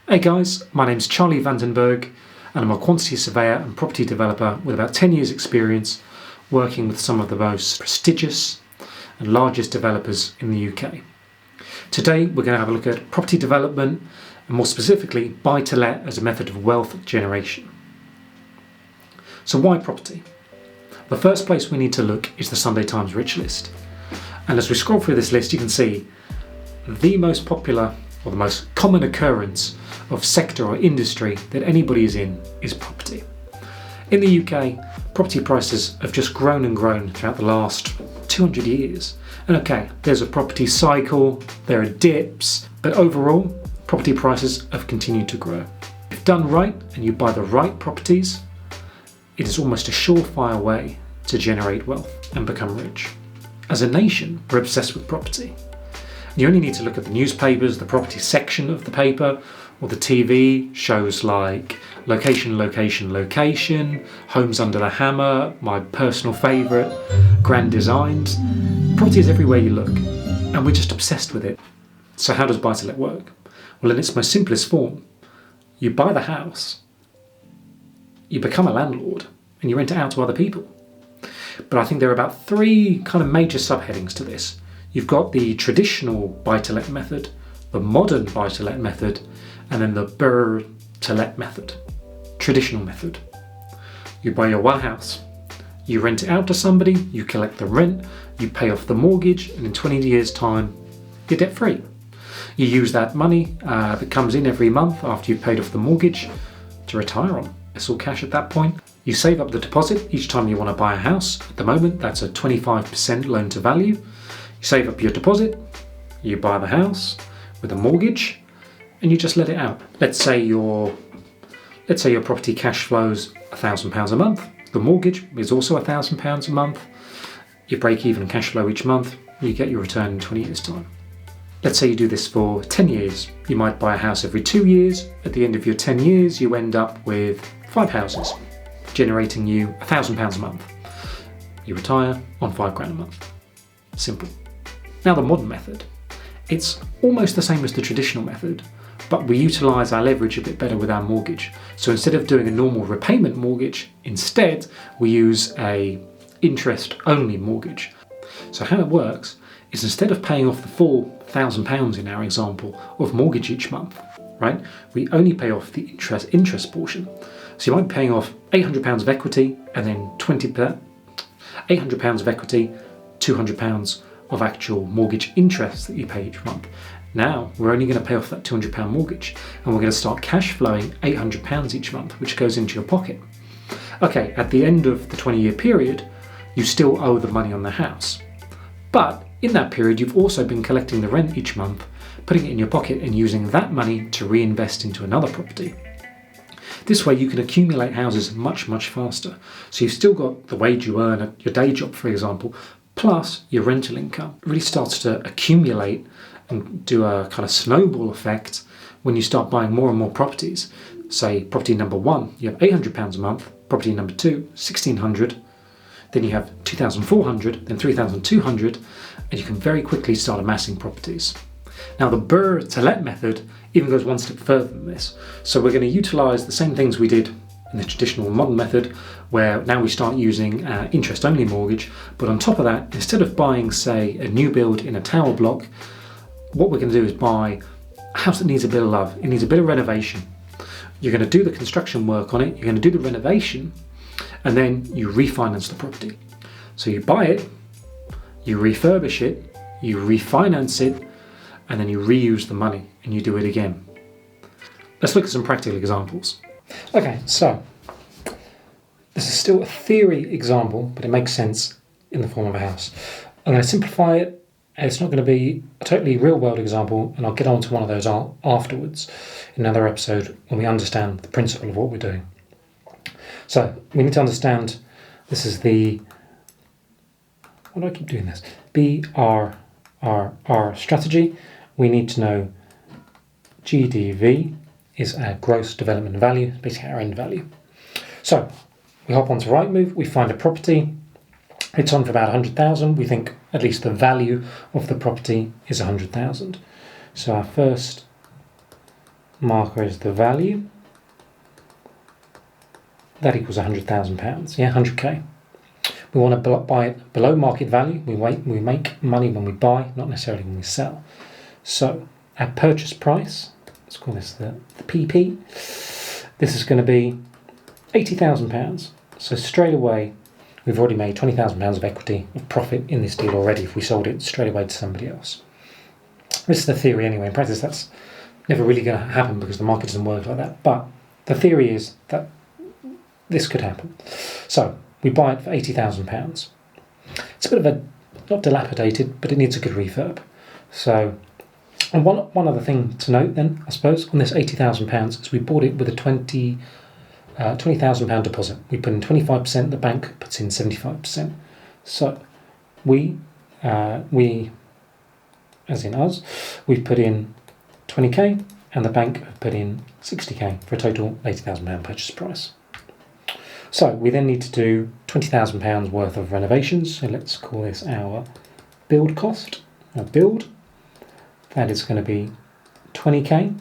Hey guys, my name's Charlie Vandenberg and I'm a quantity surveyor and property developer with about 10 years experience working with some of the most prestigious and largest developers in the UK. Today we're going to have a look at property development and more specifically buy-to-let as a method of wealth generation. So why property? The first place we need to look is the Sunday Times Rich List. And as we scroll through this list you can see the most popular or the most common occurrence of sector or industry that anybody is in is property. In the UK, property prices have just grown and grown throughout the last 200 years. And okay, there's a property cycle, there are dips, but overall, property prices have continued to grow. If done right and you buy the right properties, it is almost a surefire way to generate wealth and become rich. As a nation, we're obsessed with property. You only need to look at the newspapers, the property section of the paper, or the TV shows like Location, Location, Location, Homes Under the Hammer, my personal favourite, Grand Designs. Property is everywhere you look, and we're just obsessed with it. So how does buy-to-let work? Well, in its most simplest form, you buy the house, you become a landlord, and you rent it out to other people. But I think there are about three kind of major subheadings to this. You've got the traditional buy-to-let method, the modern buy-to-let method, and then the BRRR method, traditional method. You buy your one house, you rent it out to somebody, you collect the rent, you pay off the mortgage, and in 20 years' time, you're debt-free. You use that money that comes in every month after you've paid off the mortgage to retire on. It's all cash at that point. You save up the deposit each time you want to buy a house. At the moment, that's a 25% loan to value. You save up your deposit, you buy the house with a mortgage, and you just let it out. Let's say your property cash flows £1,000 a month. The mortgage is also £1,000 a month. You break even cash flow each month. You get your return in 20 years' time. Let's say you do this for 10 years. You might buy a house every 2 years. At the end of your 10 years, you end up with 5 houses, generating you £1,000 a month. You retire on £5,000 a month. Simple. Now the modern method. It's almost the same as the traditional method, but we utilise our leverage a bit better with our mortgage. So instead of doing a normal repayment mortgage, instead we use a interest-only mortgage. So how it works is instead of paying off the full £1,000 in our example of mortgage each month, right? We only pay off the interest portion. So you might be paying off £800 of equity and then £800 of equity, £200 of actual mortgage interest that you pay each month. Now we're only going to pay off that £200 mortgage and we're going to start cash flowing £800 each month, which goes into your pocket. Okay, at the end of the 20-year period, you still owe the money on the house. But in that period, you've also been collecting the rent each month, putting it in your pocket and using that money to reinvest into another property. This way you can accumulate houses much, much faster. So you've still got the wage you earn at your day job, for example, plus your rental income. It really starts to accumulate and do a kind of snowball effect when you start buying more and more properties. Say property number 1, you have £800 a month, property number 2, £1,600, then you have £2,400, then £3,200, and you can very quickly start amassing properties. Now the BRRR method even goes one step further than this. So we're going to utilise the same things we did in the traditional modern method, where now we start using interest-only mortgage, but on top of that, instead of buying, say, a new build in a tower block, what we're going to do is buy a house that needs a bit of love. It needs a bit of renovation. You're going to do the construction work on it, you're going to do the renovation, and then you refinance the property. So you buy it, you refurbish it, you refinance it, and then you reuse the money and you do it again. Let's look at some practical examples. Okay, so this is still a theory example, but it makes sense in the form of a house. I'm going to simplify it. It's not going to be a totally real-world example, and I'll get on to one of those afterwards in another episode when we understand the principle of what we're doing. So we need to understand this is the, why do I keep doing this? BRRR strategy. We need to know GDV is our gross development value, basically our end value. So we hop onto Rightmove, we find a property, it's on for about 100,000. We think at least the value of the property is 100,000. So our first marker is the value. That equals £100,000, yeah, 100k. We want to buy it below market value. We make money when we buy, not necessarily when we sell. So our purchase price, let's call this the PP, this is going to be £80,000. So straight away, we've already made £20,000 of equity, of profit in this deal already if we sold it straight away to somebody else. This is the theory anyway. In practice, that's never really going to happen because the market doesn't work like that. But the theory is that this could happen. So we buy it for £80,000. It's a bit of a, not dilapidated, but it needs a good refurb. So, and one other thing to note then, I suppose, on this £80,000 is we bought it with a £20,000 deposit. We put in 25%, the bank puts in 75%. So we, as in us, we've put in 20k and the bank have put in 60k for a total £80,000 purchase price. So we then need to do £20,000 worth of renovations. So let's call this our build cost, our build. That is going to be 20k.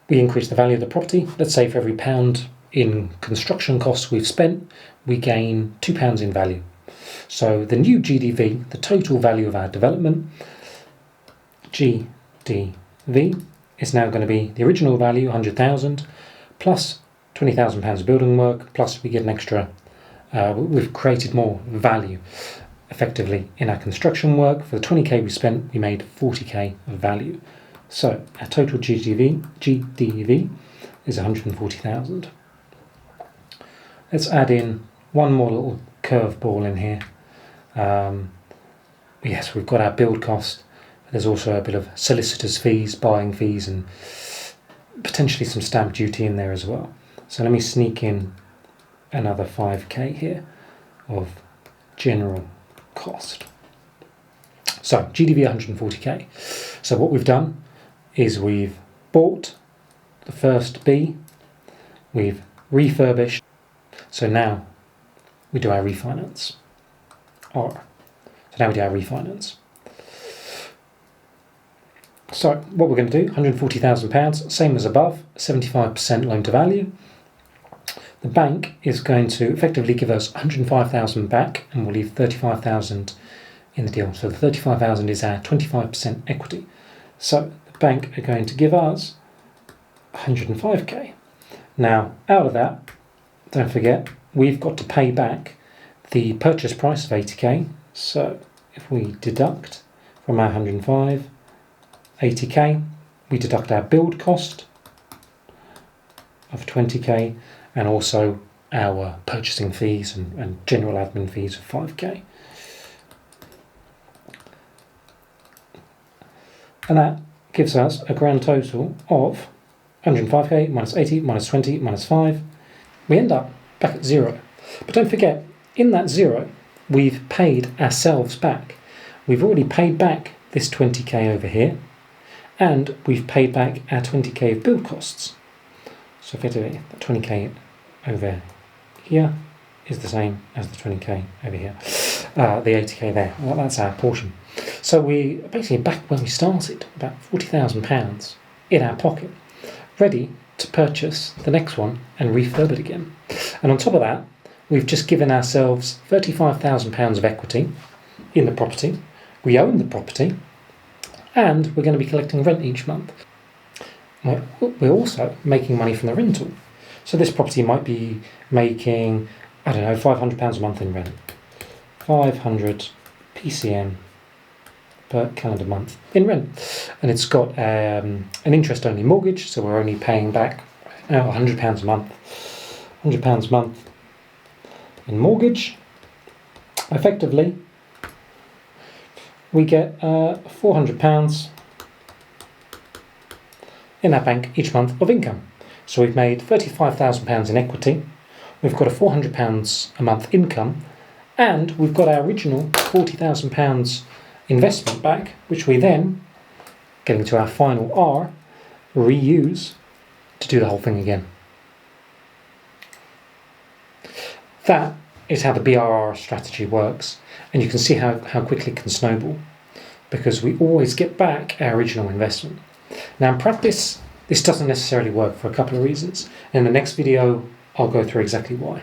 We increase the value of the property. Let's say for every £1 in construction costs we've spent, we gain £2 in value. So the new GDV, the total value of our development, GDV, is now going to be the original value, 100,000, plus £20,000 of building work, plus we get an extra, we've created more value effectively in our construction work. For the 20k we spent, we made 40k of value. So our total GDV is 140,000. Let's add in one more little curveball in here. Yes, we've got our build cost. There's also a bit of solicitors' fees, buying fees, and potentially some stamp duty in there as well. So let me sneak in another 5k here of general cost. So GDV 140k. So what we've done is we've bought the first B, we've refurbished, so now we do our refinance. So now we do our refinance. So what we're going to do, £140,000, same as above, 75% loan to value. The bank is going to effectively give us 105,000 back, and we'll leave 35,000 in the deal. So the 35,000 is our 25% equity. So the bank are going to give us 105k. Now, out of that, don't forget, we've got to pay back the purchase price of 80k. So if we deduct from our 105, 80k, we deduct our build cost of 20k, and also our purchasing fees and general admin fees of 5k. And that gives us a grand total of 105k minus 80 minus 20 minus 5. We end up back at 0. But don't forget, in that 0, we've paid ourselves back. We've already paid back this 20k over here, and we've paid back our 20k of build costs. So effectively, the 20k over here is the same as the 20k over here. The 80k there, well, that's our portion. So we basically back when we started, about £40,000 in our pocket, ready to purchase the next one and refurb it again. And on top of that, we've just given ourselves £35,000 of equity in the property. We own the property, and we're going to be collecting rent each month. We're also making money from the rental. So this property might be making, I don't know, £500 a month in rent. 500 PCM per calendar month in rent. And it's got an interest-only mortgage, so we're only paying back £100 a month. £100 a month in mortgage. Effectively, we get £400 in our bank each month of income. So we've made £35,000 in equity, we've got a £400 a month income, and we've got our original £40,000 investment back, which we then, getting to our final R, reuse to do the whole thing again. That is how the BRRR strategy works, and you can see how quickly it can snowball, because we always get back our original investment. Now in practice, this doesn't necessarily work for a couple of reasons. In the next video, I'll go through exactly why.